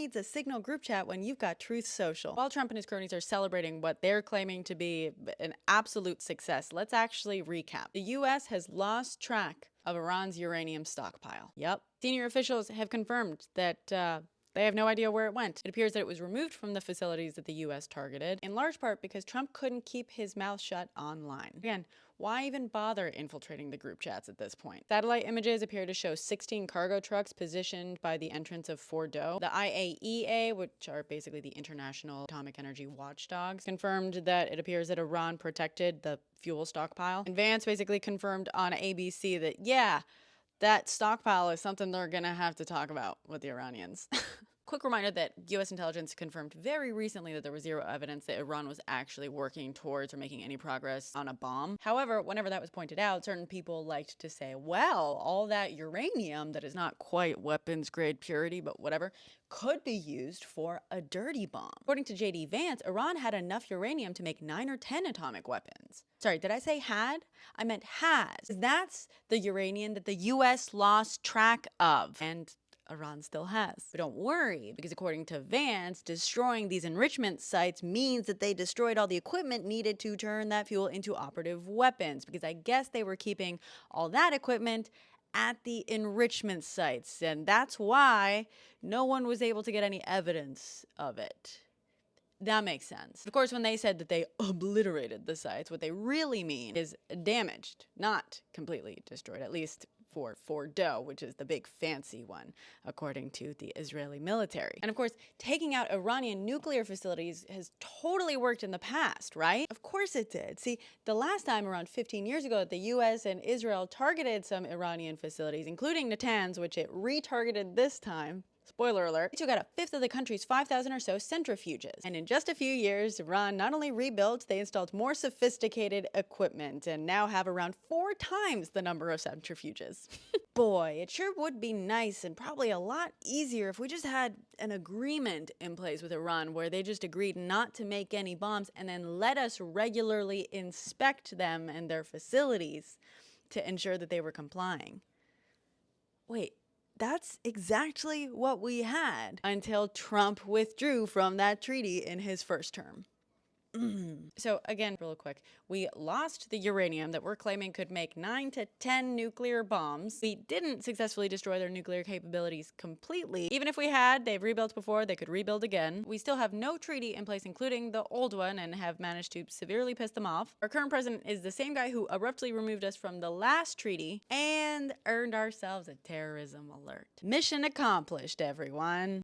needs a Signal group chat when you've got Truth Social? While Trump and his cronies are celebrating what they're claiming to be an absolute success, let's actually recap. The U.S. has lost track of Iran's uranium stockpile. Yep. Senior officials have confirmed that they have no idea where it went. It appears that it was removed from the facilities that the U.S. targeted, in large part because Trump couldn't keep his mouth shut online. Again, why even bother infiltrating the group chats at this point? Satellite images appear to show 16 cargo trucks positioned by the entrance of Fordo. The IAEA, which are basically the International Atomic Energy Watchdogs, confirmed that it appears that Iran protected the fuel stockpile. And Vance basically confirmed on ABC that, yeah, that stockpile is something they're gonna have to talk about with the Iranians. Quick reminder that U.S. intelligence confirmed very recently that there was zero evidence that Iran was actually working towards or making any progress on a bomb. However, whenever that was pointed out, certain people liked to say, well, all that uranium that is not quite weapons grade purity, but whatever, could be used for a dirty bomb. According to J.D. Vance, Iran had enough uranium to make 9 or 10 atomic weapons. Sorry, did I say had? I meant has. That's the uranium that the U.S. lost track of. And Iran still has. But don't worry, because according to Vance, destroying these enrichment sites means that they destroyed all the equipment needed to turn that fuel into operative weapons, because I guess they were keeping all that equipment at the enrichment sites, and that's why no one was able to get any evidence of it. That makes sense. Of course, when they said that they obliterated the sites, what they really mean is damaged, not completely destroyed, at least for Fordo, which is the big fancy one, according to the Israeli military. And of course, taking out Iranian nuclear facilities has totally worked in the past, right? Of course it did. See, the last time, around 15 years ago, the US and Israel targeted some Iranian facilities, including Natanz, which it retargeted this time. Spoiler alert, they took out a fifth of the country's 5,000 or so centrifuges. And in just a few years, Iran not only rebuilt, they installed more sophisticated equipment and now have around 4 times the number of centrifuges. Boy, it sure would be nice and probably a lot easier if we just had an agreement in place with Iran where they just agreed not to make any bombs and then let us regularly inspect them and their facilities to ensure that they were complying. Wait. That's exactly what we had until Trump withdrew from that treaty in his first term. So again, real quick, we lost the uranium that we're claiming could make 9 to 10 nuclear bombs. We didn't successfully destroy their nuclear capabilities completely. Even if we had, they've rebuilt before, they could rebuild again. We still have no treaty in place, including the old one, and have managed to severely piss them off. Our current president is the same guy who abruptly removed us from the last treaty and earned ourselves a terrorism alert. Mission accomplished, everyone.